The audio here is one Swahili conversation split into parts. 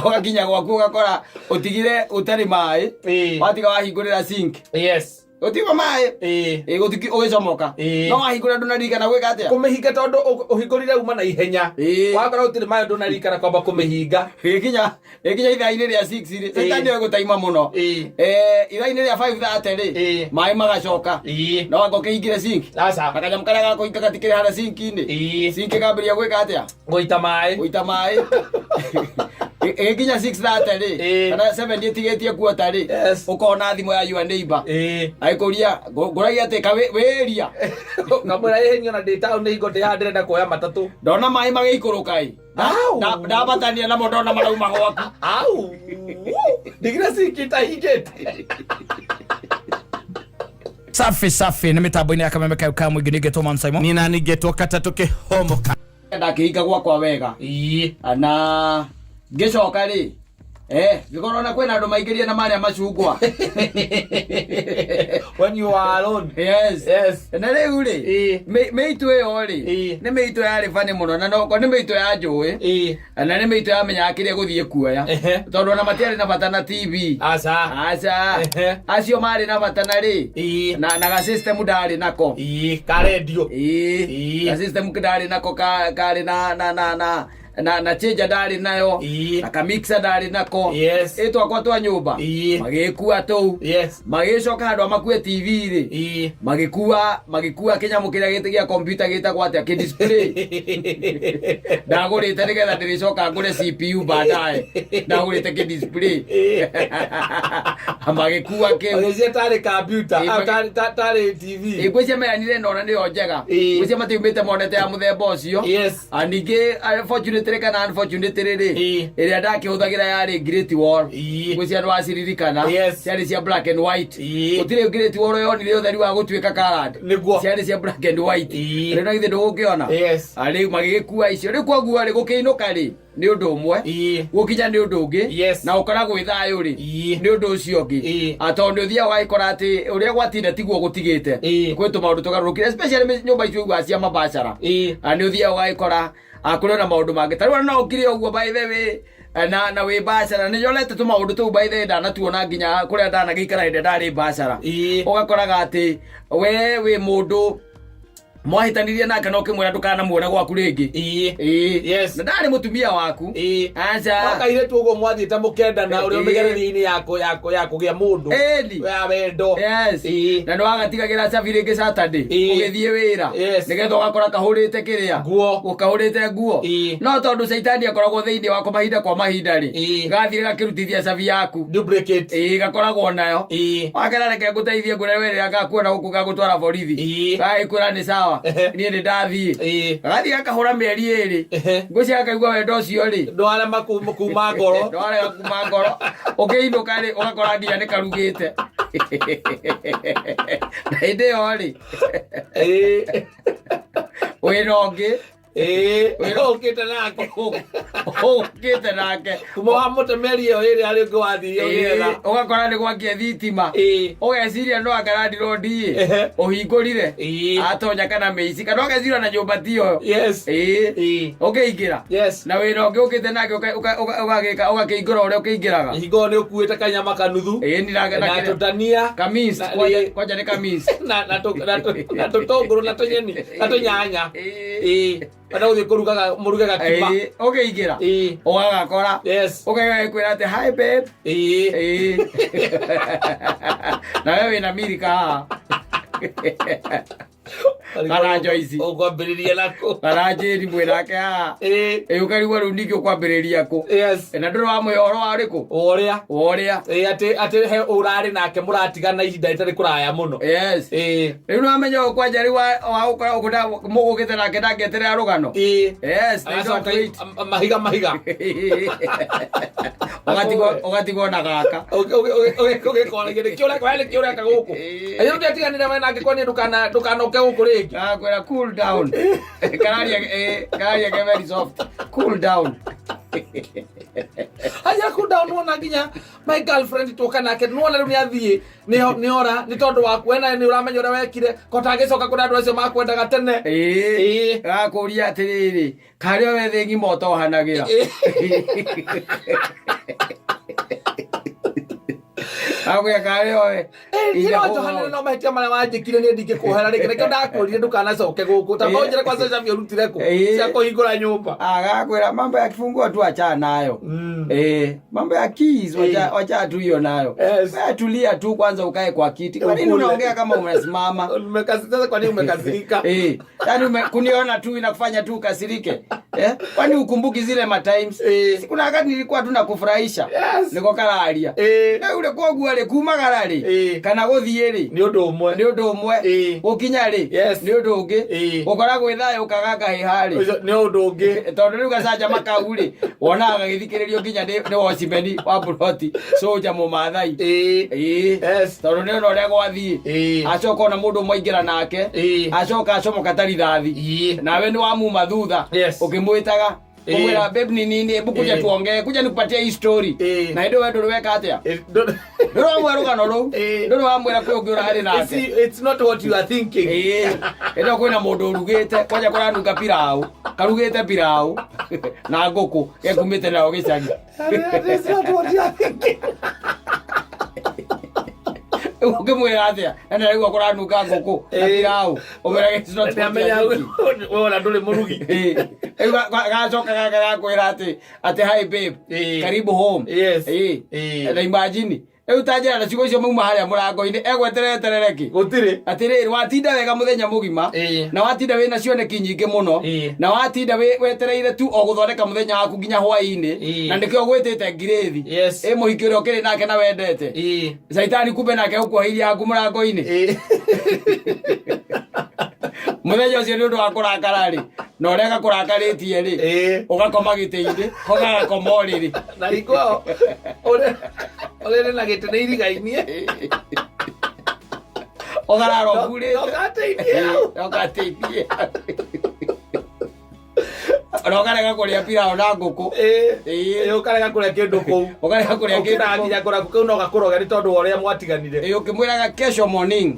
Ogakinya gwaku ugakora utigire utari mai watiga wahingurira sink yes Otima mae gutiki ugicomoka no wahingura ndunarikana gwika atia kumihinga tondu uhingurire uma na ihenya wakora utiri mae ndunarikana kwamba kumihinga gikinya ithaini ria 6 ri setani we gutaima muno ithaini ria 5:30 ri mae magacoka no wagokeingire sink asa makanyam kara gako ikatikire hara sink ini sink kambiria gwika atia goita mae gikinya 6:30 ri kana 7 itigetie kuota ri ukona thimo ya your neighbor Aikoria goragia teka weria ngamura yehenyo na data on igo de ndenda kuoya matatu ndona mai magikuruka ndabatania na ndona marauma gwaku au digira sikita higete safi ni mitambo-ini ya Kameme Kauka mwingi nigetwo Man Simon nina nigetwo Katatu Kihomoka ndakihinga gwakwa wega na ngicoka ri gikorona kwena andu maigirie na maria macungwa when you are alone yes na riu ri meitu yo ri ni meitu yari fani muno na no ni meitu ya njui na ni meitu ya menya akire guthie kuoya tondu na matiari na bata na TV aca acio mari na bata na ri na ga system ndari nako ka radio ga system ndari nako kari na cheja ndari nayo na kamixer ndari nako etwa kwa twa nyumba magikua tu magicoka handu amakue TV ri magikua kinyamu kiria gitigia computer gitagwa atia ki display ndagurite nigetha ndiricoka ngure CPU baadaye ndagurite ki display magikua ke oje tare computer tare TV igwicia meanire nona ndio njega igwicia matiumite monete ya muthemba ucio anige unfortunately kana unfortunately ri iria ndakihuthagira yari Great Wall gwicicia ndo aciririkana ciari cia black and white utire Great Wall yonire utheri wa gutuika colored ciari cia black and white ri na ithe ndugukiona ari magigikua icio ri kwagua ri gukiinuka ri ni undu umwe gukinya ni undu ungi na ukara gwithayo ri ni undu ucio ungi atondu thia waikora ati uria gwatinda tiguo gutigite kwitu maundu tugarurukire especially nyumba icio igwa cia mabashara ani uthia waikora akuru na maundu mange tarwa na ukire ogwo by the way na we bashara ni yolete tu maundu tu by the way ndana tuona nginya kuria ndana gikara inde ndari bashara ugakoraga ati we mundu mwahitanirie nake no kimwira ndukana muona gwaku ringi yes na ndari mutumia waku aca wakaire tu ugo mwathite mukenda na uri umigereri-ini yako gia mundu ya wendo na no agatigagira cabi ringi Saturday ugithie wira nigetha ugakora kahurite kiria ukahurite nguo no tondu Saitani akoragwo thiini wako mahinda kwa mahinda ri gathire gakirutithia cabi yaku duplicate gakoragwo nayo wakera reke nguteithie ngure wira gakuona guku gagutwara borithi kwira ni sawa ni ndi ndathie gathi gakahura mieri iri ngwicia akaigua wendo ucio ri ndware kuma ngoro ukiinuka ri ugakora nginya ni karugite na inde yo ri wirongi ukite nake kuma wa mutemeri yo iri ari ngwathio yega ugakora ni gwakia thitima ugeciria no akarandi rodi uhingurire atonya kana meici kana ugeciria na nyumba tio ukiingira na wira ungi ukite nake ugakiingura uria ukiingiraga hingo ni ukuite kanyama kanuthu na tutania kamis kwaja ni kamis na tutunguru na tunyeni na tunyanya Wana uthi kurugaga murugaga kima ukiingira ugagakora ugakwira ati hi babe na wewe na Mirika kana Joyce ukwambiriria nako kana Jeri mwirake ukarigwa rundiki ukwambiriria ko na ndoro wa mwihoro wariku uria ati he urari nake muratigana ihinda itari kuraya muno riu namenya ukwanja riu wa ukora ukuda mugukite nake ndageterera rugano mahiga ugatigwo na gaka ugikora gire kiura kaguku ayo ndatiganira we nake kwani ndukanoke guku ringi kwera cool down kararia ke very soft cool down aya cool down wona nginya my girlfriend tuka nake nuona riu ni athie ni ora ni tondu waku wena ni uramenya ura wekire kotagicoka kuna andu acio makwendaga tene gakuria atiriri kario we thingi moto hanagira Agwe kare oe. Ino Johana no mahtia mara wanjikire ni ndingikuhera rĩngĩ nĩkĩo ndakwĩrire ndukanacoke gũkũ ta maũnjĩre kwa sasa urutire kũ cia kũhingũra nyũmba. Agakwĩra mambo ya kifunguo tu achana nayo. Mambo ya keys wacha tu hiyo nayo. Wewe tulia tu kwanza ukae kwa kiti. Kwa nini unaongea kama umesimama? Umekasirika, kwa nini umekasirika? Yaani kuniona tu inakufanya tu ukasirike. Kwani ukumbuki zile times? Sikuna wakati nilikuwa tu nakufurahisha. Niko kararia. Na ule kwa guale kuma karari. Kana guthieri. Ni undu umwe. Ni undu umwe. Ukinya ri. Ni undu ungi. Ukora gwithayo ukagaga hihari. Ni undu ungi. Tondu riu gacaja makauri. Wonaga githikiririo nginya ni wocimeni wa buroti. Soja mu mathai. Tondu ni uria gwathii. Acoka na mundu mwaingira nake. Acoka acomoka tarithathi. Nawe ni wa muma thutha. Ukimwitaga kumwira babe ni nini, hebu kuja tuongee, kuja nikupatie hii story. Na ndio wewe ndio weka atia. Ndio wa rugano ru. Ndio wa mwira kwe ungiura hari nake. It's not what you are thinking. Ndio kwina mundu urugite, kwaja kora nduka pirau. Karugite pirau na nguku yekumite nao gicagi. It's not what you are thinking. Ukimwira atia na rĩu akora nduka nguku na pirau umera gĩtino tũamenya wewe na ndũrĩ mũrugi. Gacoka gakwĩra ati hi babe, karibu home. Na imagine utajira na cigo icio mauma haria murango-ini egweterereki gutiri atiri watinda wega muthenya mugima na watinda wina cioneki nyingi muno na watinda wetereire tu o guthondeka muthenya waku nginya hwaini na ndikio gwitite ngirethi muhiki uria ukiri nake na wendete Saitani kumbe nake ukuhiria aku murango-ini muthenya ucio ni undu wa kurakara ri na uria gakurakaritie ri ugakoma giti-ini ugakoma uriri na iko ole na gete nei rigainie ogararo bure ogateithie ogarega kuria pirao na nguku ogarega kuria kindu kou ogarega kuria kindu nginya kora kou no gakuroga ni tondu uria mwatiganire ukimwiraga kesho morning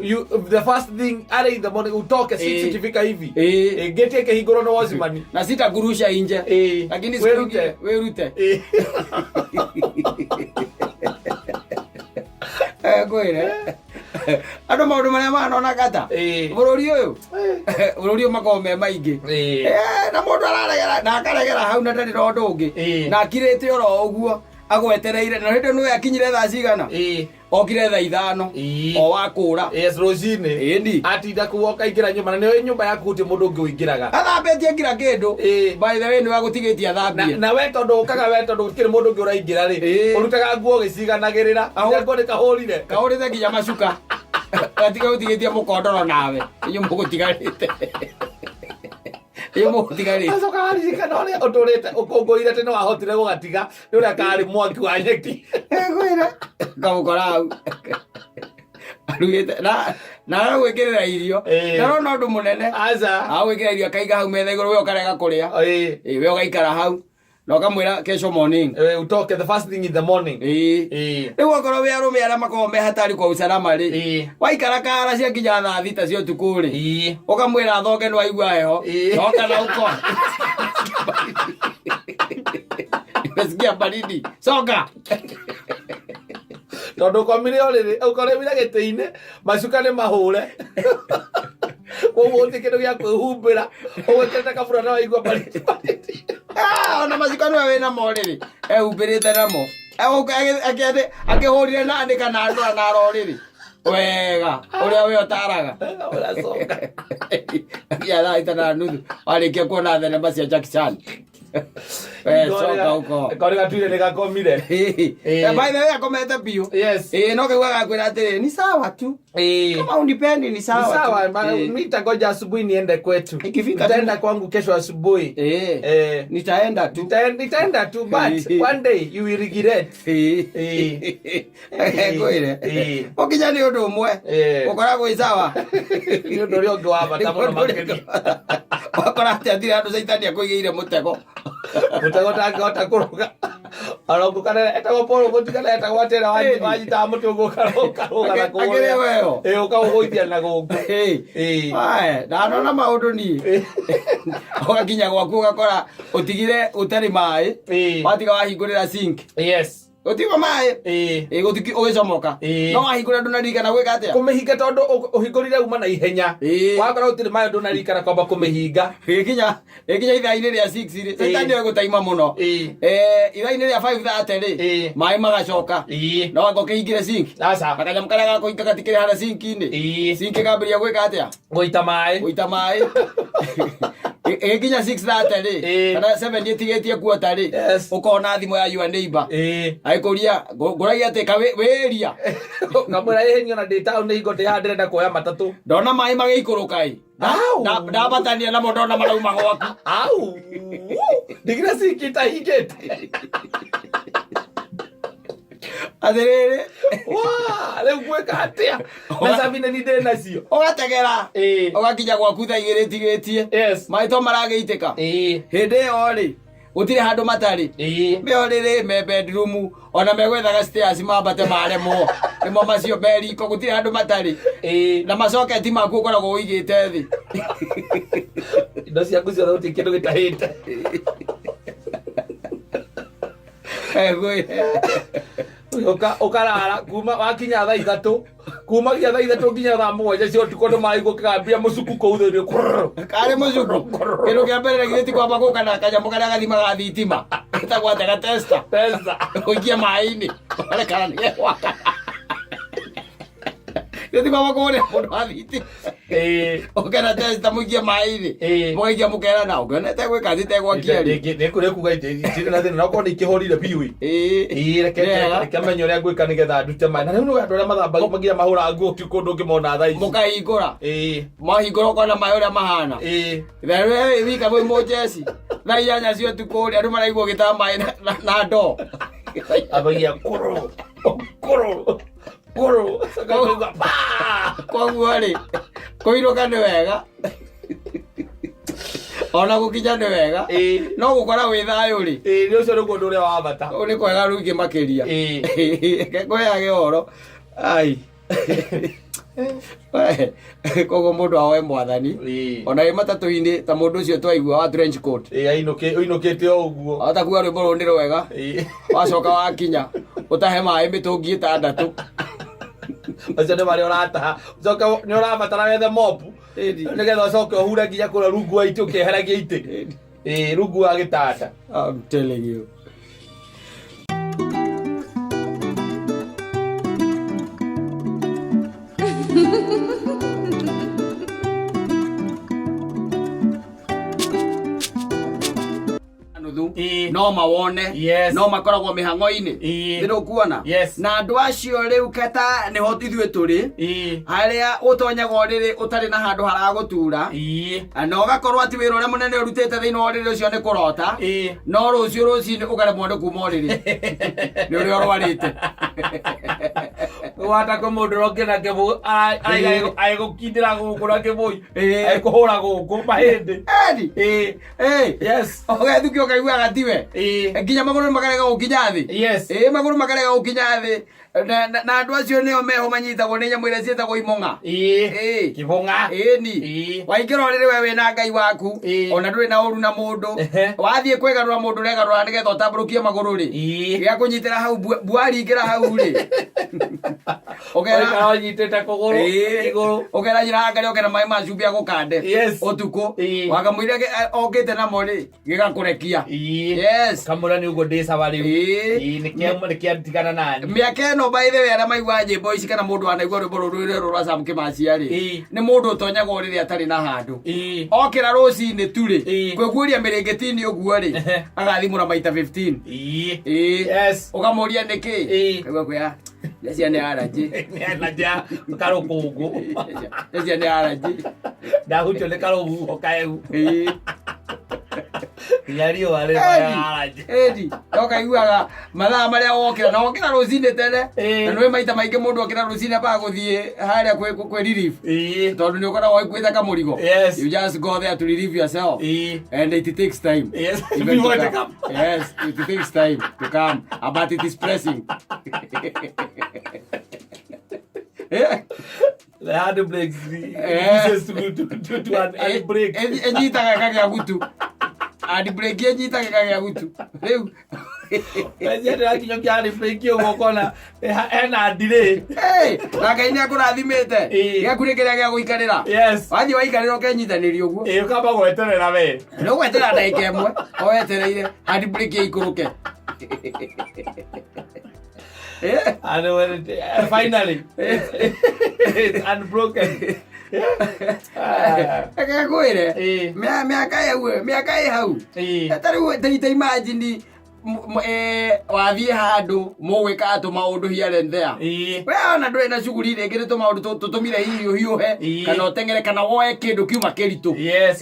the first thing early in the morning utoke sisi kifika hivi gete kehingũrwo no wazimani na sitagurusha nje lakini werute kwire andu maundu maria manona gata bururi uyu makome maingi na mundu araregera na akaregera hau na ndari ro ndungi na akirite oro uguo agwetereire na hindi no yakinyire thaa cigana okire thaa 5 o wakura rocini atinda kuoka ingira nyumba na niyo nyumba yaku uti mundu ungi uingiraga athambetie ngira kindu by the way ni wagutigitie athambie na we tondu ukaga we tondu kiri mundu ungi uraingira ri urutaga nguo giciganagirira ngo ni kahurite nginya macuka atiga utigitie mukondoro nawe iyo mugutigarite iyo mugutigarite acoka waririkana uria uturite ukungũire tene wahotire gugatiga ni uria kari mwaki wa nyeki gwira kamukora hau arugite na gwikirira irio na no ndu munene gwikira irio akaiga hau metha iguru we ukarega kuria we ugaikara hau no kamwira kesho morning utoke the first thing in the morning riu okorwo we arume aria makorwo me hatari kwa usalama ri waikara kara cia nginya thaa thita cia utuku ri ukamwira thoke no aigua heho thoka na uko nimesikia baridi soka tondu komire oriri ukoremire giti-ini macuka ni mahure koguo uti kindu gia kwihumbira ugwikirite kabura na waigua baridi ona macuka niwe wina moriri ehumbirite namo akihurire na andika na andu na roriri wega uria we otaraga uracoka ya thaa 6:30 warikia kuona thenema cia Jackie Chan soka uko kore gatuire ni gakomire by the way akomete bio no kegwa gakwira atiri ni sawa tu kama unipendi ni sawa mimi nitangoja asubuhi niende kwetu nitaenda kwangu kesho asubuhi nitaenda tu but one day you will regret kwire okinya ni undu umwe ukora gwi sawa ni undu ri ongi wa bata muno makiri wakora atira andu Saitani akuigeire mutego tangihota kuruga arongukana etagwo Paul gutigana etagwo atera wanyita mutungu karuga na kuo ukaugoithia na guku na nona maundu ni ugakinya gwaku ugakora utigire utari mai watiga wahingurira sink Otiwa mae. Gotiki ogecomoka. No ahingura ndunarikana gwika atia. Kumihinga tondu uhingurire uma na ihenya. Wakora utire mae ndunarikana kwamba kumihinga. Gikinya ithaini ria 6 ri. Setani gutaima muno. Ithaini ria 5:30 ri. Mae magacoka. No ngokihingire sink. Asa. Makanyam karia gako ikatikire hana sink-ini. Sink kambiria gwika atia. Goita mae. Gikinya 6:30 ri. Kana 7 itigetie kuota ri. Ukona thimo ya your neighbor. Aikuria nguragia teka weria. Kamura ehenyo na data ni igote ya ndenda kuoya matatu. Ndona mai magikuruka i. Ndabatania na mondona marauma gwaku. Au. Digira sikita higete. Aderere. Wa, leo gweka atia. Na sabine ni ndena cio. Ogategera. Ogakinya gwaku tha igiri tigetie. Mai to marageiteka. Hinde yo ri. Utire handu matari. Meorire me bedroom ona megwethaga stairs mambate maremo. Nimo macio beri ko gutire handu matari. Na macoke ti maku ukoragwo uigite thi. Indo cia kucio thauti kindu gitahite. Ukarara kuma wakinya thaa 3 kuma gia thaa 3 nginya thaa 7 cio tukondo maigo kambia mucuku kou thiri kare mucuku kindu kia mbere githiti kwamba gukana kanyamu karia gathima ga thitima itagwatega testa uikia mai-ini ole kana ni waka githiti kwamba kure mundu wa thitima ukena testa muikia mai-ini muikia mukera na ukenete gwika thite gwakia ni kure kuga itiri na thina nako ni kihorire biu reke menyo ria gwika nigetha ndute mai na riu no andu aria mathamba magira mahura nguo kikundu ngimona thaa ici mukahingura mahingura ukona mai uria mahana thawe wika voi mojesi na ianya cio tukuri andu maraigwo gita mai na ndo abagia kuru koguo ri kuiruka ni wega ona gukinya ni wega no gukora wi thayu ri ni ucio ni kundu uria wa bata uri kwega ruingi makiria kweyage oro ai kogo mundu awe mwathani ona matatu-ini ta mundu ucio twaigua wa trench coat ainukite o uguo atakuwa rwimbo ru ni rwega wacoka wakinya utahe mai mitungi 6 acio ni maria urataha ucoka ni urabatara wethe mopu nigetha ucoke uhure nginya kuria rungu wa iti ukeheragia iti rungu wa gitanda. I'm telling you. No mawone no makoragwo mihango-ini ndiru kuona na andu acio riu keta ni hotithwe turi haria utonyaga riri utari na handu haragutura na ugakorwo ati wira uria munene urutite thiini wa riri ucio ni kurota no rucio rucini ukaremwo ni kuma riri ni uria urwarite wata ko mundu rokena kebu ai gukindira guku na kebui ai kuhura guku mahindi yes ogethuki ukaigua gatiwe nginya maguru makarega gukinya thi maguru makarega gukinya thi na andu acio nio meho manyitagwo ni nyamu iria cietagwo imonga kibonga ni waingirwo riri we wina ngai waku ona nduri na uru na mundu wathie kwegarura mundu regarura nigetha utamburukie maguru ri gia kunyitira hau buari ingira hau ri ogera nyitete kuguru iguru ogera nyira ngari ogera mai macubia gukande utuku wakamwire okite na mori gigakurekia kamura ni ugo ndisa bari ni kiatigana nani miaka no by the way ara maigwa nyimbo ici kana mundu anaigwa rwimbo ruru rwa Sam Kimacia ri ni mundu utonyaga riri atari na handu okira ruci-ini turi kwiguria mirengeti-ini uguo ri agathimura maita 15 ukamuria niki kaigwa kuya Lesia ni araji ni anaja karukungu lesia ni araji dahucho le karugu okaeu Yario wale araji toka iguaga mathaa maria wokira na wokira rucini tene na nwe maita maingi mundu okira rucini pa guthie haria kwe relief tondu ni ukora wai kwitha kamurigo you just go there to relieve yourself and it takes time it takes time to come but it is pressing the hard breaks uses to hand break ejita kaka ya gutu adi break ejita kaka ya gutu Wewe ndio kinyo kia replay kio gokona ena delay. Na Ngai ni akurathimite. Gakuri kiria gia guikarira. Yes. Wathi waikarira ukenyithaniri uguo. Ukamba gweterera we. No gweterera ndagika imwe. Owetereire handbrake ikuruke. And when finally it's unbroken. Akakwire. Miaka hau. Tari imagine wathie handu mugwika atu maundu here and there. We ona ndwe na shughuli ringi ni tumaundu tutumire hiuhe kana utengere kana woe kindu kiuma kiritu.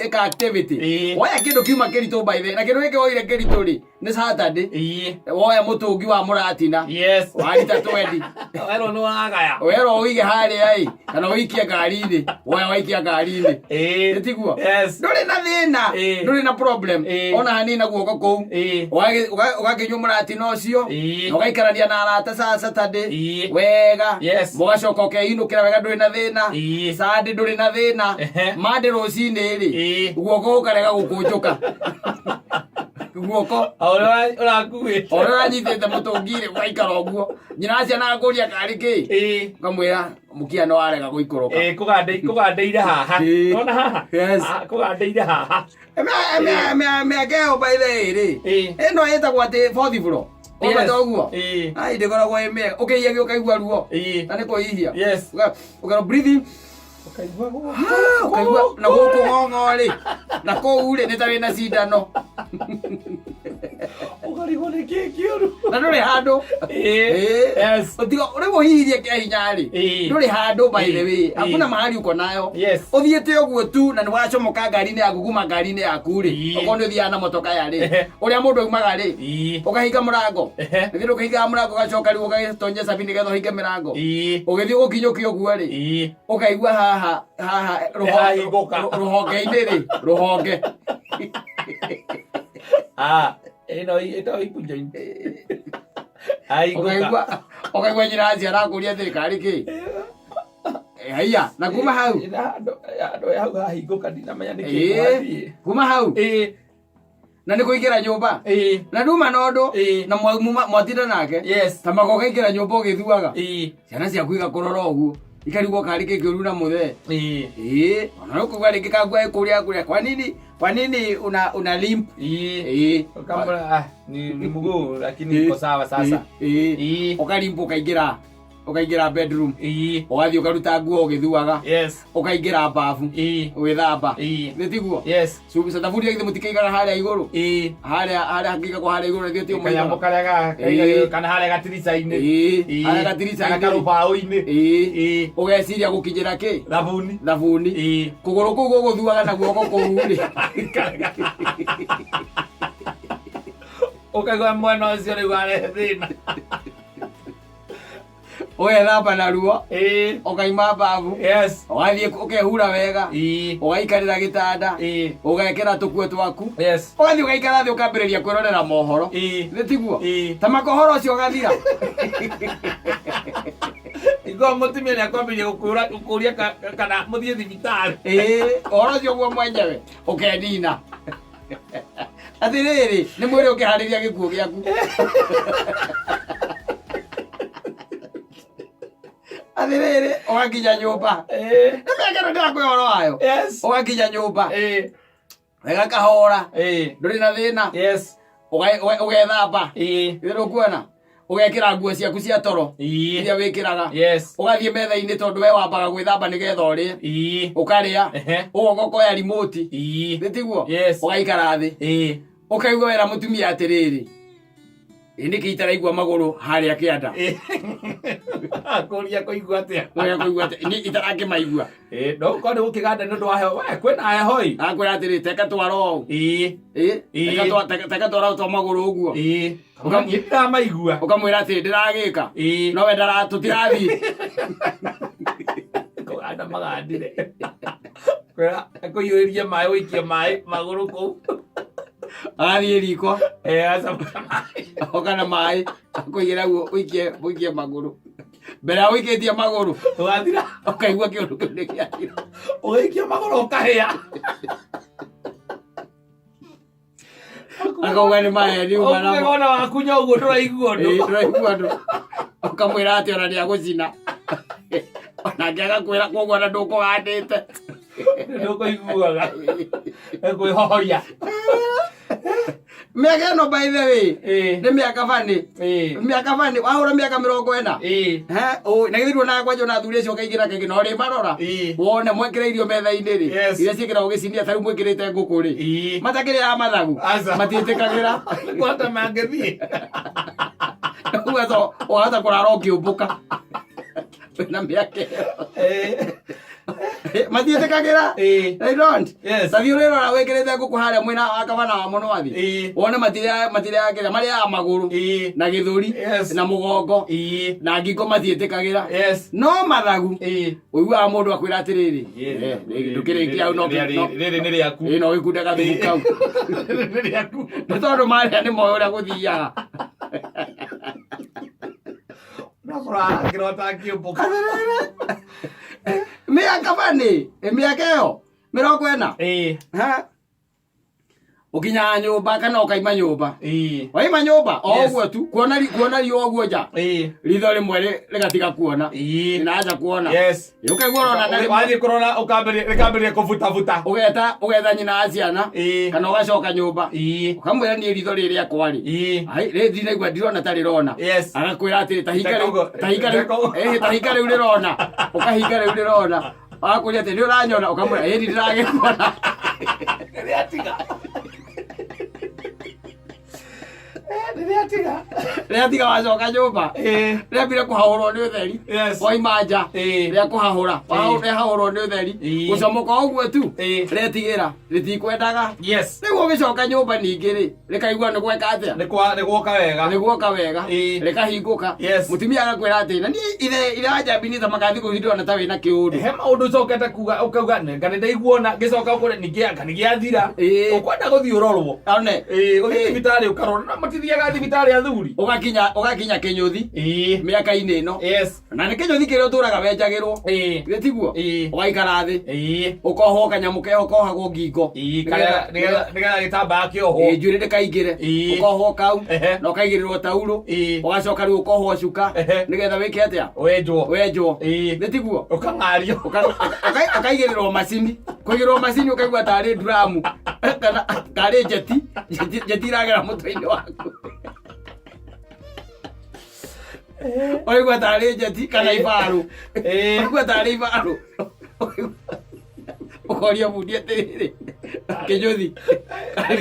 Eka activity. Woe kindu kiuma kiritu by the na kindu giki woire kiritu ri ni Saturday. Woe mutungi wa muratina. Warita 20. Wero no agaya. Wero uige haria ai kana uikie ngari-ini. Woe waikia ngari-ini. Nitiguo. Nduri na thina. Nduri na problem. Ona hanina guoko kou. Ugakinywa muratina ucio ugaikarania na arata Saturday wega mugacoka ukeinukira wega nduri na thina Sunday nduri na thina Monday rucini ri guoko ukarega gukunjuka guoko ora nyitite mutungire ugaikara uguo nyina ciana nguria kari ki ngamwira mukiano warega guikuruka kugandeire haha ona haha kugandeire haha Mekeo by the way eno yetagwo ati 4th floor oguo ai ndikoragwo ime ukeiya gio kaigua ruo na niko ihia ukaro breathing ukaigua na guku ngongo ri na kou ri nitari na cindano ukarigo ni kikioru na nduri handu utigo uri muhihirie kihinya ri nduri handu by the way hakuna mahali uko nayo uthiete uguo tu na niwacomoka ngari-ini yaku kuma ngari-ini yaku ri ukono thia na motoka ya ri uria mundu aumaga ri ukahinga murango nithiru ukahinga murango gacoka ri ugatonye sabi nigetha uhinge mirango ugithii gukinyukia uguo ri ukaigua haha ruhonge-ini ri ruhonge ito ikunjo ukaigua nyina ciarakuria thirikari ki haya na kuma hau hau hahinguka ndinamenya niki kuma hau na nĩ kũingĩra nyũmba na nduma na ũndũ na mwatinda nake ta mako kaingĩra nyũmba ũgĩthuaga ciana ciaku igakũrora ũguo ikarigwo karĩ kĩkĩũru na mũthee ona no kũigua rĩngĩ kangua kũrĩa kwa nini una limp kama ni mguu lakini iko sawa sasa ukalimpa ukaingira bedroom ugathii ukaruta nguo ugithuaga ukaingira bafu withamba nitiguo subi satafuria githe mutikaigara haria iguru haria hakika kwa haria iguru ndio tio kanyambo karia kana haria gatirica-ini haria gatirica kana karubao-ini ugeciria gukinyira ki thabuni kuguru kuu guguthuaga na guoko kuu ri ukaigua mwana ucio riu are thina Wethamba na ruo ukaima babu ugathie ukehura wega ugaikarira gitanda ugekira tukuo twaku ugathie ugaikara thi ukambiriria kwirorera mohoro nitiguo ta makohoro ucio ugathira igo mutumia ni akwambiria gukuria kana muthie thibitari uhoro ucio guo mwenyewe ukenina atiriri ni mwiri ukihariria gikuo giaku athiriri ugakinya nyumba nimekero ndakwe horo wayo ugakinya nyumba wega kahora nduri na thina ugethamba ithiru kuona ugekira nguo ciaku cia toro iria wikiraga ugathie metha-ini tondu we wambaga gwithamba nigetha urie ukaria ugoka ukoya remote nitiguo ugaikara thi ukaigua wera mutumia atiriri indiki itaraigua maguru haria kianda kuria kuigua atia ni itarake maigua no ko ndu kiganda ndu wa heho kwena heho akwira atiri teka twaro teka twaro to maguru uguo ukamwira maigua ukamwira atiri ndiragika no we ndara tutirathi ko anda magandire kwira akuyuriria mai wikia mai maguru ku athie riko asa okana mai akuigira guo uikie maguru mbere ya uikitie maguru tugathira ukaigua kiundu kiu ni giathira uikia maguru ukahia akauga ni maheni umana ngona wakunya uguo nduraigua ndu nduraigua ndu ukamwira ati ona ndia gucina ona ngiaga kwira koguo na ndukugandite ndukuiguaga ekwihoria miaka ĩno by the way nĩ mĩaka bani wahũra mĩaka 40 na gĩthirwo na kwanja na athuri acio kaingĩ na kaingĩ no rĩ marora wone mwĩkĩrĩirio metha-inĩ rĩ iria ciĩkĩragwo gĩcinia tarĩu mwĩkĩrĩte ngũkũ rĩ matakĩrĩaga mathagu matiĩtĩkagĩra kwata mangĩthiĩ wahota kũrara ũkĩũmbũka na mĩaka matiĩtĩkagĩra they don't tathi ũrĩrora wĩkĩrĩte ngũkũ harĩa mwĩna wa kabana wa mũnwathi wone matirĩagĩra marĩaga magũrũ na gĩthũri na mũgongo na ngingo matiĩtĩkagĩra no mathagu ũiguaga mũndũ akwĩra atĩrĩrĩ ndũkĩrĩkia hau rĩrĩ nĩ rĩaku no gĩkunde gathugu kau nĩ rĩaku nĩ tondũ marĩa nĩ moĩ ũrĩa gũthiaga kĩrota kĩũmbũka mĩaka bani mĩaka ĩyo 40 ukinya nyumba kana ukaima nyumba waima nyumba o ũguo tu kuona rio ũguo nja ritho rĩmwe rĩgatiga kuona inaanza kuona ukaigua ona na wathi kurona ukambĩrĩria kũbutabuta ũgetha nyina wa ciana kana ũgacoka nyumba ukamwĩra niĩ ritho rĩrĩa kwarĩ rĩthi naigua ndirona tarĩ rona agakwĩra atĩrĩ tahika rĩu rĩrona ũkahinga rĩu rĩrona agakũria atĩ nĩ ũranyona ũkamwĩra ĩĩ ndiragĩkuona rĩatiga wacoka nyũmba rĩambire kũhahũrwo nĩ ũtheri waima nja rĩa kũhahũra rĩahahũrwo nĩ ũtheri gũcomoka ũguo tu rĩetigĩra rĩtikwendaga rĩu ũgĩcoka nyũmba ningĩ rĩ rĩkaigua nĩ gweka atĩa nĩ guoka wega rĩkahingũka mũtumia agakwĩra atĩ na niĩ ithe wanjambinitha magathi gũthindwo ta wĩna kĩũndũ he maũndũ ũcokete kuga ũkauga nĩ ndaiguona ngĩcoka ũkore nĩ gĩathira ũkwenda gũthiĩ ũrorwo ũthiĩ thibitarĩ ũkarorwo matithiaga thibitarĩ athuri ũgakinya Kĩnyũthi mĩaka-inĩ ĩno na nĩ Kĩnyũthi kĩrĩa ũtũraga wenjagĩrwo gĩtiguo ũgaikara thĩ ũkohwo kanyamũ keho kohagwo ngingo nĩgetha gĩtambaya kĩohwo njuĩrĩ ndĩkaingĩre ũkohwo kau na ũkaigĩrĩrwo taurũ ũgacoka rĩu ũkohwo cuka nĩgetha wĩke atĩa wenjwo gĩtiguo ũkang'ario ũkaigĩrĩrwo macini kũigĩrĩrwo macini ũkaigua tarĩ nduramu kana tarĩ jeti iragera mũtwe-inĩ waku oigua tarĩ jeti kana ibarũ oigua tarĩ ibarũ ukoria bundi atĩrĩrĩ Kĩnyũthi karĩ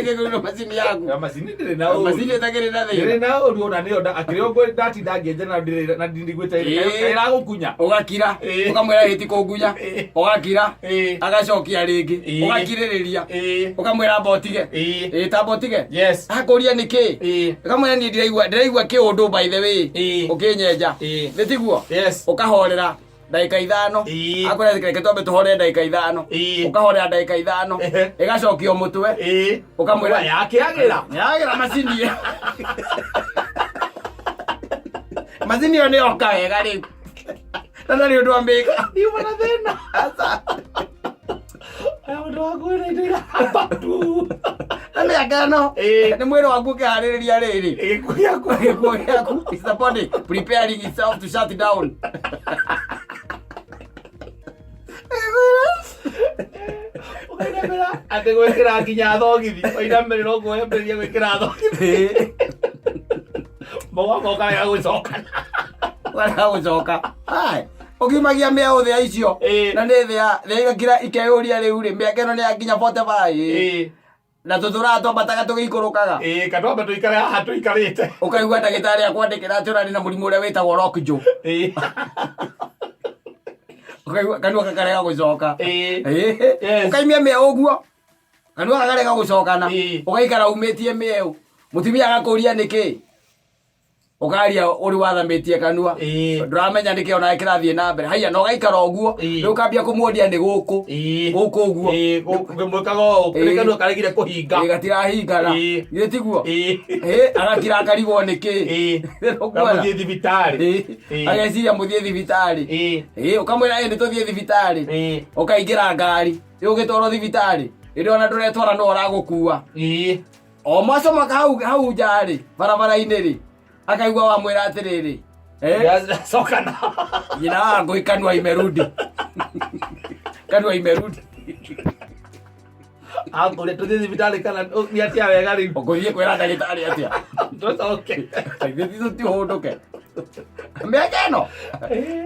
kĩgũrĩrwo macini yaku macini ndĩrĩ na ũru macini ĩtakĩrĩ na thĩna ndĩrĩ na ũru ona nĩyo akĩrĩ ũguo ndatinda ngĩenja na ndigwĩte ĩragũkunya ũgakira ũkamwĩra hĩti kũngunya ũgakira agacokia rĩngĩ ũgakirĩrĩria ũkamwĩra mbotige ta mbotige akũria nĩkĩ ũkamwĩra niĩ ndĩraigua kĩũndũ by the way ũkĩnyenja nĩtiguo ũkahorera ndagĩka 5 akwĩra reke twambe tũhorere ndagĩka 5 ũkahorera ndagĩka 5 ĩgacokio mũtwe ũkamwĩra yakĩagĩra macini macini ĩyo nĩyoka wega rĩu na nĩ ũndũ wa mĩka niuma na thĩna ũndũ wa kwĩra indo irahambatu na mĩaka ĩno nĩ mwĩrĩ waku ũkĩharĩrĩria rĩrĩ gĩkuũ gĩaku is the body preparing itself to shut down atĩ gwĩkĩra nginya thogithi wainamĩrĩra ũguo wambĩrĩria gwĩkĩra thogithi moka wega gũcoka ũkiumagia mĩaũ thĩa icio na nĩ thĩa igakira ikeyũria rĩu rĩ mĩaka ĩno nĩ yakinya 45 na tũtũraga twambataga tũgĩikũrũkaga katwambe tũikare haha tũikarĩte ũkaigua ndagĩtarĩ akwandĩkĩra atĩ ũrarĩ na mũrimũ ũrĩa wĩtagwo lockjaw ũkaigua kanua gakarega gũcoka ũkaimia mĩaũ ũguo kanua gakarega gũcokana ũgaikara umĩtie mĩaũ mũtumia agakũria nĩkĩ ukaria uri wathamĩtie kanua ndũramenya nĩkĩ ona kĩrathiĩ na mbere haiya no gaikara ũguo rĩu kambia kũmuonia nĩ gũkũ ũguo ngĩmwĩkaga ũũ kanua karegire kũhinga gatirahingana gĩtiguo agakira akarigwo nĩkĩ mũthiĩ thibitarĩ ageciria mũthiĩ thibitarĩ ũkamwĩra nĩ tũthiĩ thibitarĩ ũkaingĩra ngari ũgĩtwarwo thibitarĩ iri ona nduretwara no uragukua o mwacoma hau njari barabara-ini ri akaigua wa mwira atiriri sokana nyina ngui kanua imerudi kanua imerudi Angole tuthi thibitari kana ni atia wega ri okuthie kwira ndagitari atia okay thithi ti hunduke miaka ino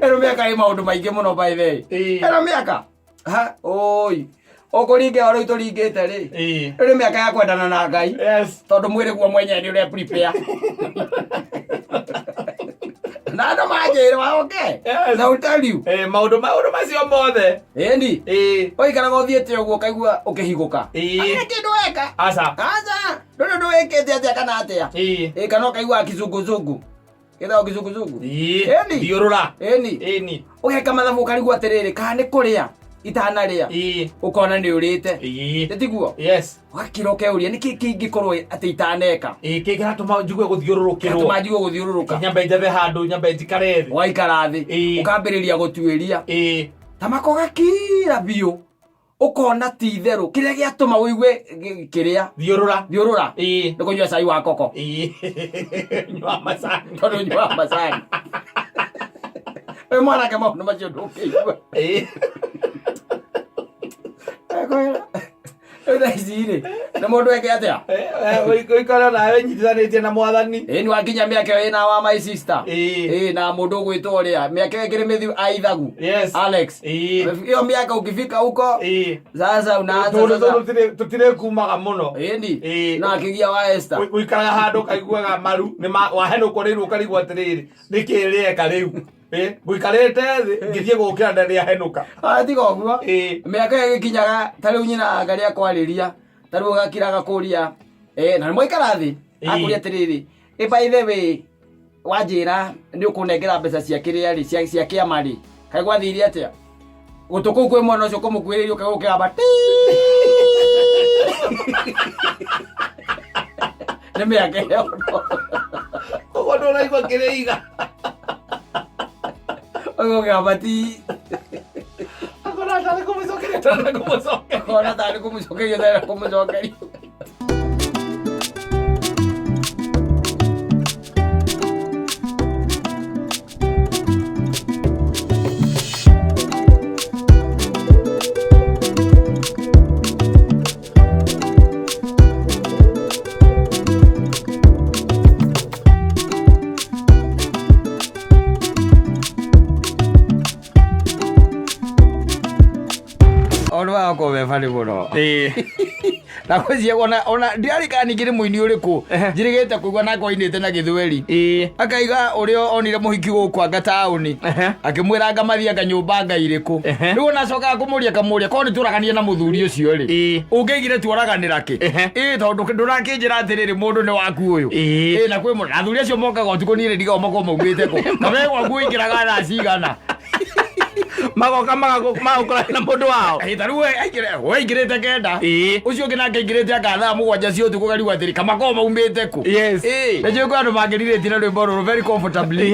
ero miaka i maundu maingi muno by the ero miaka ha oi okuringe oro ituringite ri ero miaka ya kwendana na Ngai tondu mwiri guo mwenye ni ure prepare nano majira wa okay na tell you maundu macio mothe endi oikara gothiete uguo kaigua ukihiguka kindu weka aca ndu wekete atia kana atia kana kaigua kizunguzungu kitha kizunguzungu endi thiurura eni ugeka mathabu karigua atiriri kana ni kuria itana ria ukona ni urite tiguo wakiroke uria niki kingikorwo ati itaneka kingiratuma njigue guthiururukirwo atuma guthiururuka nyambe njathe handu nyambe njikare thi waikara thi ukambiriria gutuiria tamako gakira biu ukona ti theru kiria giatuma wigue kiria thiurura ni kunyua cai wa koko nyua macani tondu nyua macani mwana kama no macio ndukiigua Ndaicire na mundu eke atia uikara nawe nyitithanitie na mwathani ni wakinya miaka ina wa my sister na mundu gwitwo ria miaka ngiri mithiu aithagu Alex iyo miaka ukifika huko sasa unaanza tutire kumaga muno endi na akigia wa Esther uikara handu kaiguaga maru ni wahenukwo riru karigwa atiriri nikirieka riu guikarite thi ngithie gukira ndani ya henuka tiga guo miaka igikinyaga tariu nyina ngari akwariria tariu gakiraga kuria na mwaikara thi akuria atiriri by the way wajira ni ukunengera mbeca cia kiria ri cia kiama ri kai gwathiria atia gutuku kwe mwana ucio kumukwiriria ukagukira bati ni miaka yo kogo ndora igwa kiriiga ogo gabati agora tare kumusokeria agora tare kumusokeria Olwa ko be fali bono na kwezie ona ndiarika nigire muini uriku njirigete kuigwa na koinite na githweri akaiga urio onire muhiki guku anga tauni akimwira ngamathia nganyumba ngairiku riu nacoka kumuria kamuria ko ni turagania na muthuri ucio ri ungeigire turaganira ki tondu ndurakinjira atiriri mundu ni waku uyu na kwi mundu athuri acio mokaga utuko ni ndiga omako maumite ku na we waku ingiraga na cigana magoka magokora na mundu wao taru ingirite kenda ucio ngina ngingirite akatha mugwanja cio tuko gari wathiri kamako maumite ku na jiko andu magirire na rwimbo ruru very comfortably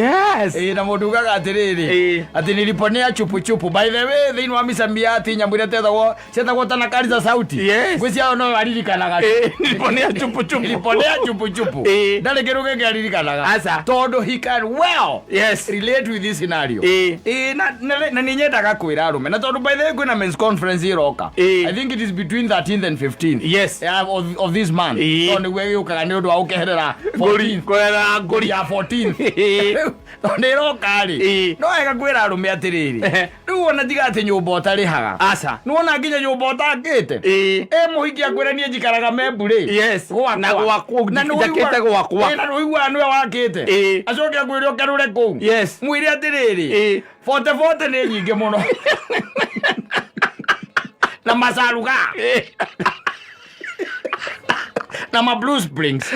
na mundu gaga atiriri ati niliponea chupu by the way thini wa misamiati nyambire tetagwo tana kari za sauti gwisia no aririkanaga niliponea chupu ndale kiruge ngaririkanaga asa tondu he can well relate with this scenario na ninyendaga kwira arume na tondu by the way kwina men's conference iroka I think it is between 13th and 15th of this month tondu we ukaga ni undu wa ukeherera 14th kwera ngori ya 14th tondu iroka ri no ega kwira arume atiriri riu ona tiga ati nyumba utarihaga asa nuona nginya nyumba utangite muhiki akwira nie njikaraga memburi na gwakwo ndakete gwakwa na ruigwa nwe wakite acoke akwira ukerure ku mwire atiriri 40 ni nyingi muno na masaruga na ma Blue Springs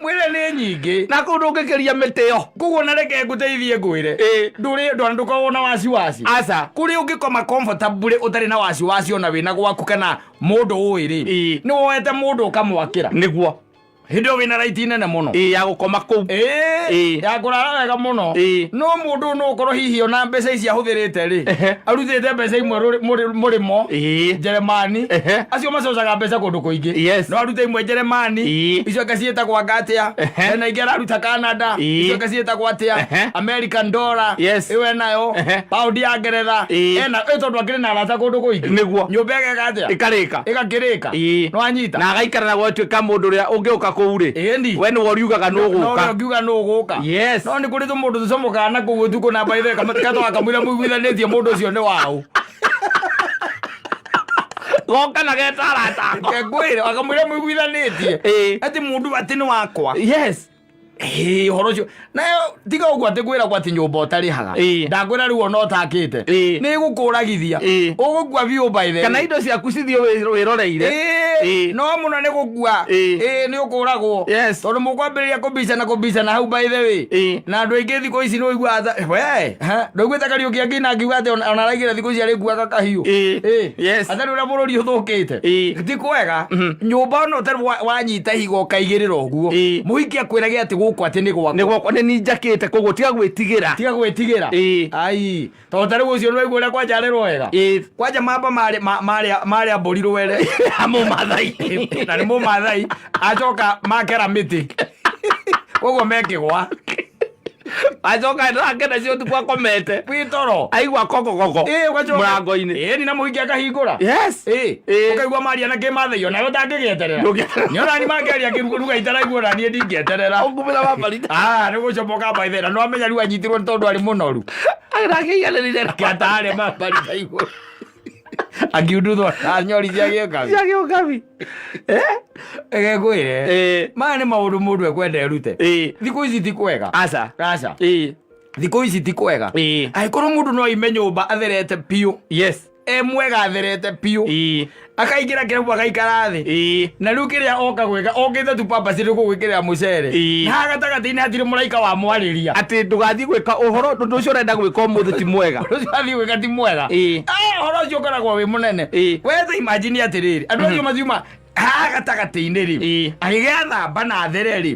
mwire ni nyingi na kundu ngekeria miteo kuguo na reke nguteithie ngwire nduri ndukagwo na wasi asa kuri ungikoma comfortable utari na wasi ona wina gwaku kana mundu uiri ni woete mundu ukamwakira niguo hindo wina right nene muno ya gukoma ku ya kurara wega muno no mundu no ukorwo hihi ona mbeca ici ahuthirite ri arutite mbeca imwe murimo Jeremani acio macocaga mbeca kundu kuingi no arute imwe Jeremani icio ngaciita kwa ngatia na ingera aruta Canada icio ngaciita kwa atia American dollar iwe nayo pound ya Ngeretha ena etondu akiri na arata kundu kuingi niguo nyumba yake gatia igakirika no anyita na agaikara na gwatuika mundu ria ungiuka kuu ri we ni woriugaga no guka no ngiuga no guka no ni kuri tu mundu tucomoka na kuu tuko na baithe kamatikatwa kamwira muiguithanitie mundu ucio ni wao goka na getarata kegwire akamwira muiguithanitie ati mundu ati ni wakwa horo cio nayo tiga uguo ati gwira gwati nyumba utarihaga ndagwira riu ona utakite ni gukuragithia ugukua biu baithe kana indo ciaku cithio wiroreire no muno ni gukua ni ukuragwo tondu mukwambiriria kubicana hau baithe wi na andu aingi thiko ici no igua we ndogwita Kariuki angi na ngiuga ati ona raigire thiko ici ari kuaga kahiu atari uria bururi uthukite ti kwega nyumba no tari wanyita higo kaigirira uguo muhiki akwirage ati gukwa ati ni gwakwa ni ninjakite koguo tiga gwitigira ai to tari ucio no igura kwa jarirwo wega kwaja mamba mari amburiru were amu mathai na ni mu mathai acoka makera miti koguo mekigwa acoka ndakena cio tu kwakomete pitoro aigua kokokoko murango-ini ni na muhiki akahingura ukaigua maria na kimathai ona yo ndangigieterera ni ona ni makeria kiruga itaraigua na ni ndingieterera ungumira mabarita ni gucomoka baithera no amenya riu anyitirwo ni tondu ari munoru agirakiiganirire kiatare mabarita iguru akiunduthwa anyori ciagiokabi egegwire maya ni maundu mundu ekwenda erute thiku ici ti kwega aca thiku ici ti kwega aikorwo mundu no ime nyumba atherete piu mwega atherete piu akaingira kirabu agaikara thi na riu kiria oka gwika okite tu papa ciri kugwikirira mucere na agatagati-ini hatiri muraika wa mwariria ati ndugathi gwika uhoro ndu ucio urenda gwika umuthi ti mwega ucio athi gwika ti mwega uhoro ucio ukoragwo wi munene wetha imagine atiriri andu acio mathiuma agatagati-ini ri agigetha na athere ri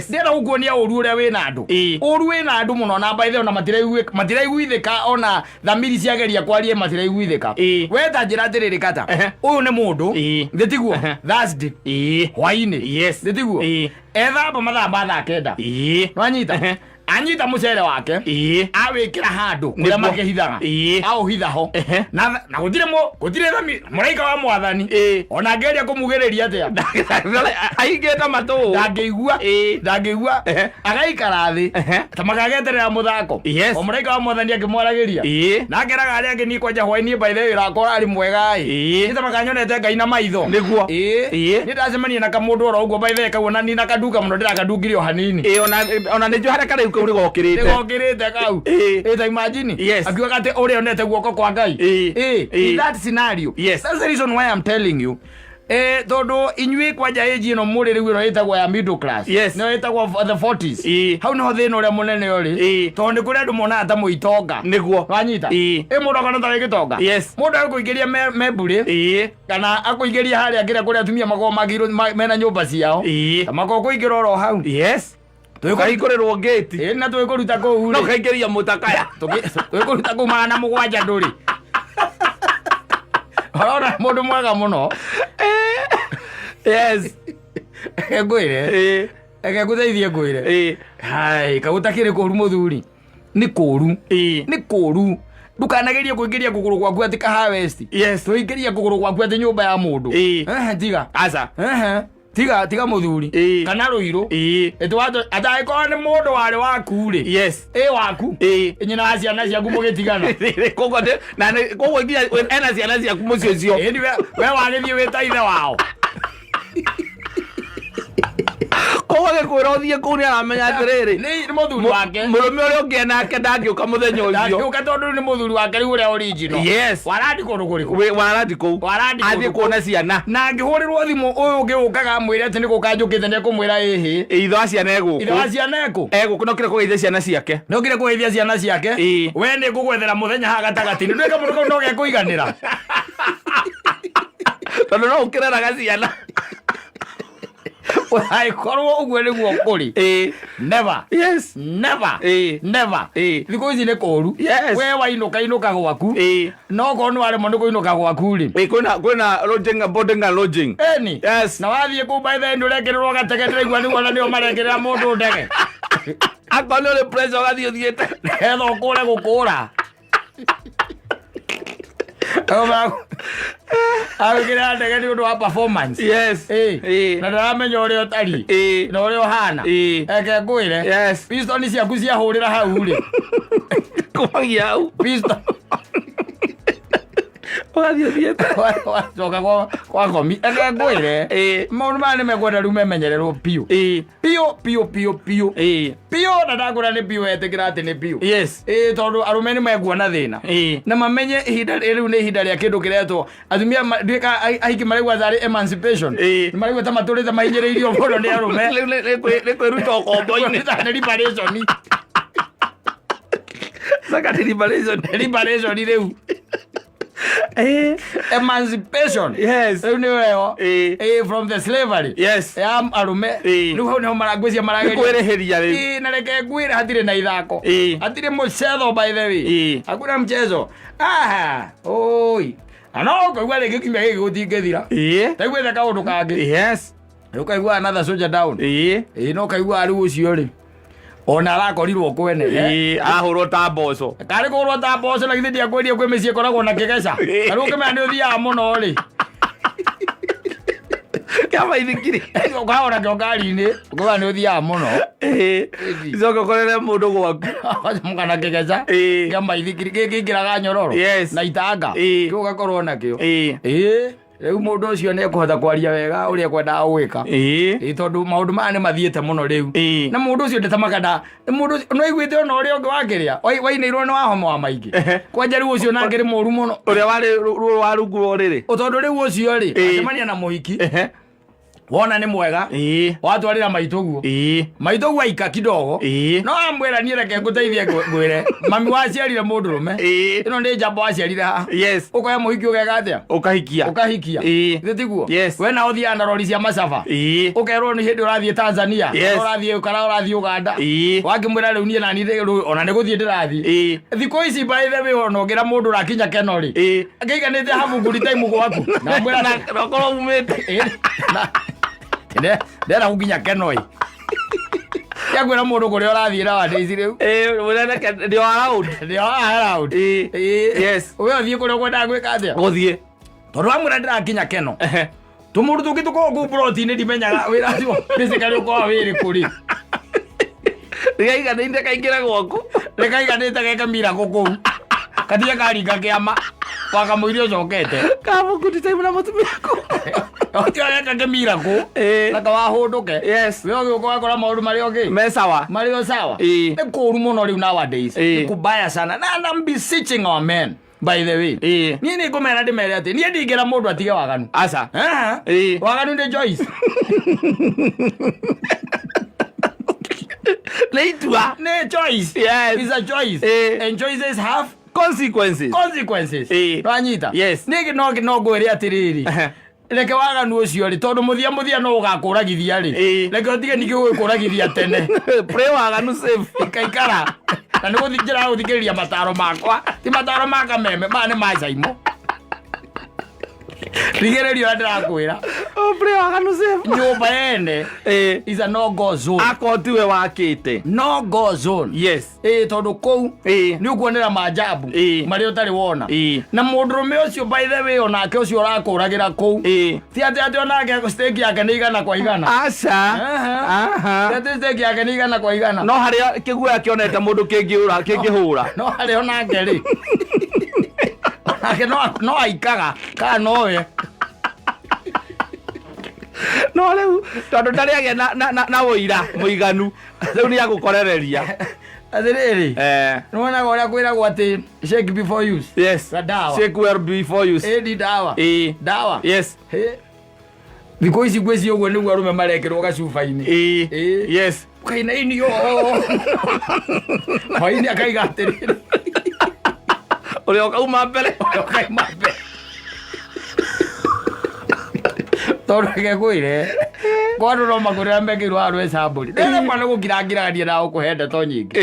ndira gukuonia uru uria wina andu uru wina andu muno na baithe ona matiraiguithika ona thamiri ciageria kwaria matiraiguithika wetha njira atiriri kata uyu ni mundu thitiguo Thursday hwaini thitiguo ethamba mathaa ma thaa kenda no anyita mucere wake awikira handu kuria makihithaga auhitha ho na gutire thami muraika wa mwathani ona ngeria kumugiriria atia aingita matu ndangigua agaikara thi ta magageterera muthako o muraika wa mwathani akimwaragiria na ngeraga aria angi ni kwanja hwaini baithe irakora ari mwega ni ta makanyonete Ngai na maitho niguo ni ndacemania na kamundu oro uguo baithe kaguona ni na kaduka muno ndirakadungire o hanini ona ni njo haria kare uri gokirite kau ta imagine akiuga ati uri onete guoko kwa Ngai in that scenario that's the reason why I'm telling you tondu inyui kwanja age ino muri riu ino itagwo ya middle class no itagwo the 40s hau no thina uria munene uri tondu kuri andu mona ata muitonga niguo wanyita mundu kana ta gitonga mundu akuingiria meburi kana akuingiria haria ngiria kuri atumia mago magiro mena nyumba ciao mako kuingira oro hau twikurirwo gate na twikuruta kuu no kaingiria mutakaya twikuruta kuu mana mugwanja nduri ora mundu mwega muno egwire guteithie ngwire hai kagutakire kuru muthuri ni kuru ndukanagerie kuingiria kuguru gwaku ati kaha west tuingiria kuguru gwaku ati nyumba ya mundu tiga aca tiga muthuri kana ruiru etwato ataiko ni mundu wari waku ri waku nyina wa ciana ciaku mugitigana koguo na koguo nginya ena ciana ciaku mucio cio we wagithie wita ithe wao koguo gikwira uthie kuu ni aramenya atiriri ni muthuri wake murume uria ungi nake ndangiuka muthenya ucio ndangiuka tondu ni muthuri wake riu uria original warandi kundu kuriku warandi kuu athie kuona ciana na ngihurirwo thimu uyu ungi ukaga mwire ati ni gukanjukite ni kumwira ihi itho wa ciana eguku no kire kugeithia ciana ciake we ni ngugwethera muthenya ha gatagati-ini ndwika mundu kau no gekuiganira tondu no ukireraga ciana Ai korwo ugwe niguo kuri. Never. Yes. Never. Never. Thiko ici nĩ kũru. Yes. We wainuka gwaku. No korwo nĩ waremwo nĩ kũinũka gwaku rĩ. Kwĩna lodging, boarding and lodging. Eni. Yes. Na wathiĩ kũu by the end ũrekererwo gatege ndĩraigua nĩguo marekerera mũndũ ndege. Akorwo nĩ pressure ũgathiĩ ũthiĩte. Etha ũkũre gũkũra. Agĩkĩra ndege nĩ ũndũ wa performance. Yes. Na ndaramenya ũrĩa ũtariĩ. Na ũrĩa ũhana. Eke ngwĩre. Yes. Piston ciaku ciahũrĩra hau rĩ. Kumagia hau. Piston. Ũgathiĩ ũthiĩte. Wacoka kwa komi. Eke ngwĩre. Maũndũ maya nĩ mekwenda rĩu memenyererwo piũ. Piũ na ndakũra nĩ piũ etĩkĩra atĩ nĩ piũ. Yes. Tondũ arũme nĩ mekuona thĩna. Na mamenye ihinda rĩu nĩ ihinda rĩa kĩndũ kĩretwo atumia ahiki maraigua tarĩ emancipation. Nĩ maraigua ta matũrĩte mahinyĩrĩirio mũno nĩ arũme. Nĩ kwĩruta ũkombo-inĩ. Nĩ liberation. Saka nĩ liberation. Liberation rĩu. Emancipation. Yes. Rĩu nĩ weo. From the slavery. Yes. Ya arũme. Rĩu hau nĩho marangwĩcia marageria. Kwĩrĩhĩria rĩu. Na reke ngwĩre hatirĩ na ithako. Hatirĩ mũcetho by the way. Hakuna mchezo. Oi. Ano kaigua rĩngĩ kiumia gĩkĩ gũtingĩthira. Taiguĩte kaũndũ kangĩ. Yes. Ũkaigua another soldier down. No kaigua rĩu ũcio rĩ. Ona arakorirwo kwene. Ahũrwo ta mboco. Karĩ kũhũrwo ta mboco na githĩ ndiakwĩria kwĩ mĩciĩ ĩkoragwo na kĩgeca. Rĩu ũkĩmenya nĩ ũthiaga mũno rĩ. Kama ithikiri. Ũkahora kĩo ngari-inĩ. Ũkauga nĩ ũthiaga mũno. Icoka ũkorere mũndũ gwaku. Kana kĩgeca. Kĩa maithikiri kĩingĩraga nyororo. Na itanga. Kĩu ũgakorwo nakĩo. Rĩu mũndũ ũcio nĩ ekũhota kwaria wega ũrĩa ekwendaga gwĩka. Tondũ maũndũ maya nĩ mathiĩte mũno rĩu. Na mũndũ ũcio ndatamakaga. Mũndũ ũcio no aiguĩte ona ũrĩa ũngĩ wakĩrĩa. Wainĩirwo nĩ wahoma wa maingĩ. Kwanja rĩu ũcio nake nĩ mũru mũno. Ũrĩa warĩ ruo wa rungu rwa ũrĩrĩ. Tondũ rĩu ũcio rĩ acemania na mũhiki. Wona nĩ mwega. Watwarĩra maitũguo. Maitũguo aika kidogo. No amwĩra niĩ reke ngũteithie ngwĩre. Mami waciarire mũndũrũme. Ĩno nĩ njamba waciarire haha. Yes. Ũkoya mũhiki ũgeka atĩa? Ũkahikia. Githĩ tiguo? We na ũthiaga na rori cia macaba. Ũkerwo nĩ hĩndĩ ũrathiĩ Tanzania. Ũrathiĩ kana ũrathiĩ Uganda. Wakĩmwĩra rĩu niĩ nani ona nĩ gũthiĩ ndĩrathiĩ. Thikũ ici by the way ona ũngĩra mũndũ ũrakinya Keno rĩ. Akĩiganĩte havunguri time gwaku. Na mwĩra na korwo umĩte. Ndera gũkinya Keno ĩ. Yakwĩra mũndũ kũrĩa ũrathiĩ na wandĩci rĩu. Ndio around. Yes. We ũthiĩ kũrĩa ũkwendaga gwĩka atĩa? Gũthiĩ. Tondũ wamwĩra ndĩrakinya Keno. Tũmũndũ tũngĩ tũkorwo kũu ploti-inĩ ndimenyaga wĩra ũcio basically ũkoragwo wĩrĩ kũrĩ. Rĩkaiganĩte kaingĩra gwaku. Rĩkaiganĩte geke miracle kũu. Katige karinga kĩama. Wakamũiria ũcokete. Kamukuti time na mũtumia ku. Otio geka ke miracle. Na kawahũndũke. Yes. We ũgĩũka wakora maũndũ marĩ okay. Me sawa. Marĩ o sawa. Nĩ kũru mũno rĩu nowadays. Nĩ kubaya sana. Na I'm beseeching our men. By the way. Niĩ nĩ ngũmera ndĩmere atĩ niĩ ndingĩra mũndũ atige waganu. Aca. Waganu nĩ Joyce. Leitua. Nĩ choice. Yes. It's a choice. And choices have consequences. Ranyita. Yes. Nĩ no ngwĩre atĩrĩrĩ. Reke waganu ũcio rĩ tondũ mũthia no ũgakũragithia rĩ. Reke ũtige ningĩ gwĩkũragithia tene. Pray waganu safe. Ikaikara. Na nĩ gũthikĩra gũthikĩrĩria mataro makwa. Ti mataro maka meme ma nĩ macaimo. Rigĩrĩrio ndĩrakwĩra. Pray waganu safe. Nyũmba yene is a no go zone. Akotiwe wakĩte. No go zone. Yes. Tondũ kũu nĩ ũkuonera majabu marĩa ũtarĩ wona. Na mũndũrũme ũcio by the way onake ũcio ũrakũragĩra kũu. Ti atĩ onake stake yake nĩ igana kwa igana. Aca. Ti stake yake nĩ igana kwa igana. No harĩa kĩguoya kĩonete mũndũ kĩngĩhũra. No harĩa onake rĩ. No aikaga kana nowe. No rĩu tondũ ndarĩ agĩa na ũira mũiganu rĩu nĩ agũkorereria. Atĩrĩrĩ. Nĩwonaga ũrĩa kwĩragwo atĩ shake before use. Yes. Dawa. Shake well before use. Ni dawa. Dawa. Yes. Thikũ ici gwĩci ũguo nĩguo arũme marekĩrwo gacuba-inĩ. Yes. Kaina-inĩ hwainĩ akaiga atĩrĩrĩ. Ũrĩa ũkauma mbere. Tondũ gĩkwĩre Kwano no magurira mbegirwo arwe samburi. Ndene mwana gukirangirania na ukuhenda to nyingi.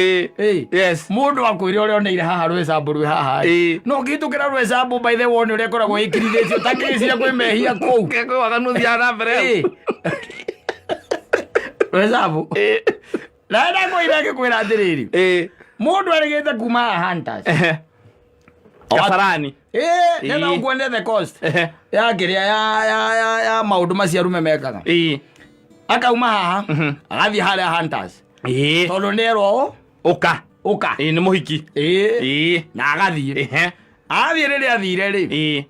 Yes. Mundu akwire ore oneire haha arwe samburi haha. No gitukira arwe sambu by the one ore koragwo ikirithecio takiciria kwi mehia kou. Keko wakanuthia na mbere. Arwe sambu. Na ndakwira gikwira atiriri. Mundu arigite kuma hunters. Kasarani. Nena ukwende the coast. Ya kiria ya maundu macia rume mekaga. Akauma haha, agathi haria hunters. Tondu nero uka. Ni muhiki. Na agathi. Athi riria athire ri.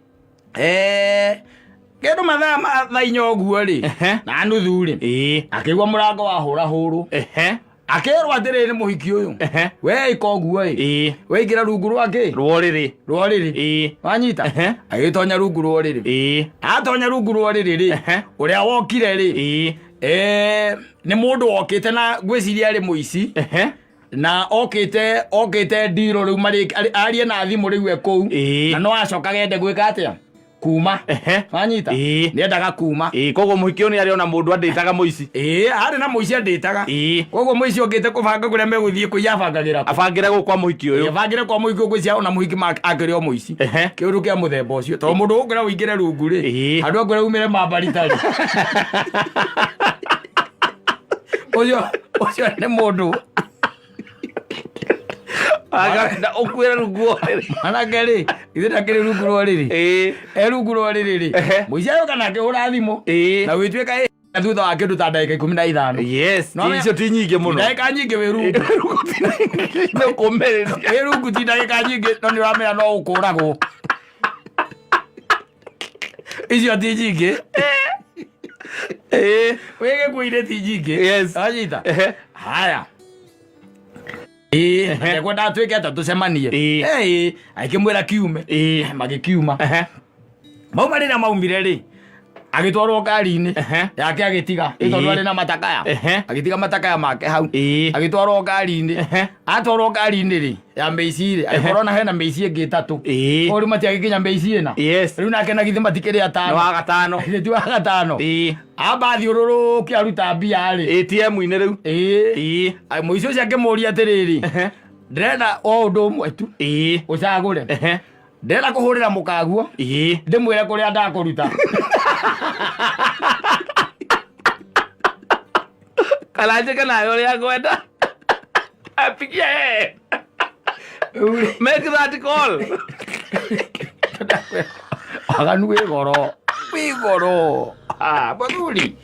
Kendo mathaa inyo guo ri. Na nuthu ri. Akigwa murango wa hura huru. Akerwa atiriri muhiki uyu. We ikoguo we igira rungu rwake rworiri wanyita agitonya rungu rworiri atonya rungu rworiri ri uria wokire ri ni mundu wokite na gwiciria ari muici na okite ndiro riu mari arie na thimu riu ekou na no acoka gende gwika atia kuma wanyita niendaga kuma koguo muhiki oni ari ona mundu anditaga muici ari na muici anditaga koguo muici okite kubanga kuria meguthie kuyabangagira abangire go kwa muhiki uyu abangire kwa muhiki gwiciria ona muhiki akirio muici kiuru kia muthemba ucio to mundu ungira wingire rungu ri andu ngora umire mambaritari ucio ni mundu aga okwira rungu anageri ithe ndakiri rungu rworiri rungu rworiri muici ayo kana akihura thimu na witweka thutha wa kindu ta ndagika 15 yes icio ti nyingi muno ndagika nyingi wi rungu no komerera wi rungu ti ndagika nyingi no ni uramenya no ukuragwo icio ti nyingi wege kuire ti nyingi yes ajita haya kwenda atwike ata tucemanie akimwira kiume magikiuma mauma rĩrĩa maumire rĩ agitwarwo ngari-inĩ yake agitiga tondu ari na matakaya agitiga matakaya make hau agitwarwo ngari-inĩ atwarwo ngari-inĩ rĩ ya meici rĩ agĩkorwo na hena meici ĩngĩ itatu ori matiagĩkinya meici ĩna rĩu nake na githĩ matikĩrĩ atano wa gatano ti wa gatano amba thiũrũrũkia aruta mbia rĩ ATM-inĩ rĩu mũici ũcio akĩmũria atĩrĩrĩ ndĩrenda o ũndũ ũmwe tu ũcagũre ndĩrenda kũhũrĩra mũkaguo ndĩmwĩre kũrĩa ndakũruta kalanjĩka nayo ũrĩa ngwenda apigie make that call aganu wĩ goro bathuri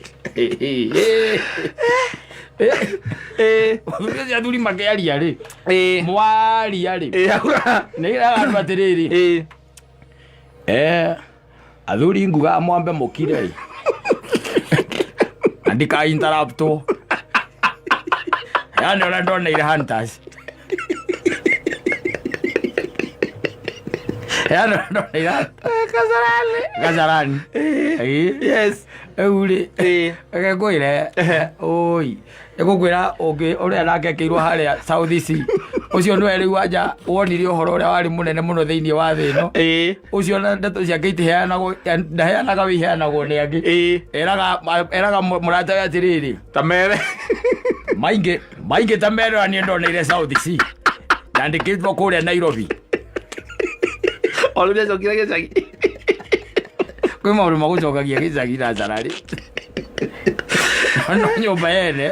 cia thuri makĩaria rĩ mwaria rĩ nĩiraga andũ atĩrĩrĩ athuri nguga mwambe mũkire na ndika interruptwo yani ona ndoneire hunters yani ndoneire Kasarani yes euri agĩkwĩre oi ĩgũkwĩra ũngĩ ũrĩa nake kĩirwo harĩa South Sea ucio nĩwe rĩu anja wonire ũhoro ũrĩa warĩ mũnene mũno thĩinĩ wa thĩ ĩno ucio na ndeto ciake itiheanagwo ndaheanaga wĩheanagwo nĩ angĩ eraga mũrata we atĩrĩrĩ ta mere maingĩ ta mere na niĩ ndoneire South Sea ndandĩkĩtwo kũrĩa Nairobi olũria cokire gĩcagi kwĩ maũndũ magũcokagia gĩcagi na njararĩ no nyũmba yene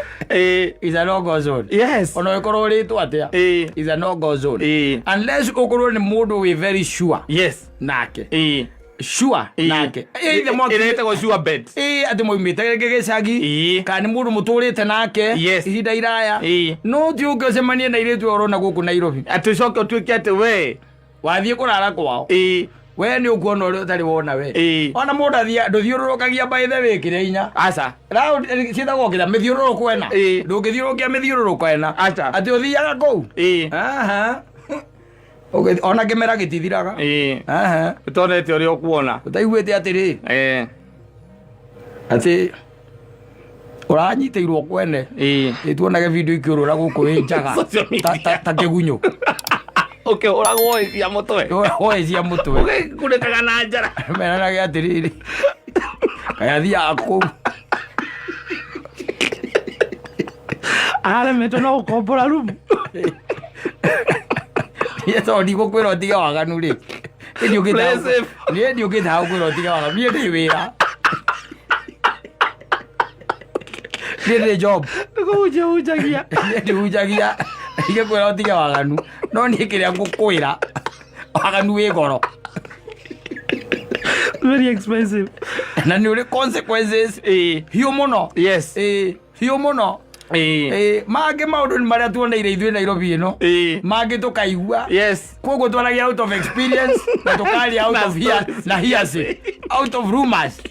is a no-go zone yes ona ũkorwo ũrĩtwo atĩa is a no-go zone unless ũkorwo nĩ mũndũ wĩ very sure yes nake sure nake ĩretagwo sure bet atĩ moimĩte gĩcagi kana nĩ mũndũ mũtũrĩte nake ihinda iraya no ti ũngĩ ũcemanie na airĩtu oro na gũkũ Nairobi atĩcoke ũtuĩke atĩ we wathiĩ kũrara kwao we nĩ ũkuona ũrĩa ũtarĩ wona we ona mũndũ ndũthiũrũrũkagia baithe wĩkĩre hinya aca ciĩtagwo kĩrĩa mĩthiũrũrũko ena ndũngĩthiũrũkia mĩthiũrũrũko ena atĩ ũthiaga kũu ona kĩmera gĩtithiraga ũtonete ũrĩa ũkuona ũtaiguĩte atĩrĩ atĩ ũranyitĩirwo kwene ĩtuonage video ikĩũrũra gũkũ wĩ njaga ta kĩgunyũ ũkĩhũragwo cia mũtwe cia mũtwe ũgĩkunĩkaga na njara menanage atĩrĩrĩ kayathiaga kũu Arameto no gũkombora room. Yeso ndigũkwĩra ũtige waganu rĩ. Niĩ ndiũkĩte gũkwĩra ũtige waganu. Niĩ ndĩ wĩra. Niĩ ndĩ job. Ndĩkũhunjagia. Niĩ ndihunjagia. Ingĩkwĩra ũtige waganu. No niĩ kĩrĩa ngũkwĩra waganu wĩ goro. Very expensive. Na nĩ ũrĩ consequences. Hiũ mũno. Yes. Hiũ mũno. Mangĩ maũndũ nĩ marĩa tuoneire ithuĩ Nairobi ĩno. Mangĩ tũkaigua. Yes. Koguo twaragia out of experience na tũkaria out of here na hearsay. Out of rumors.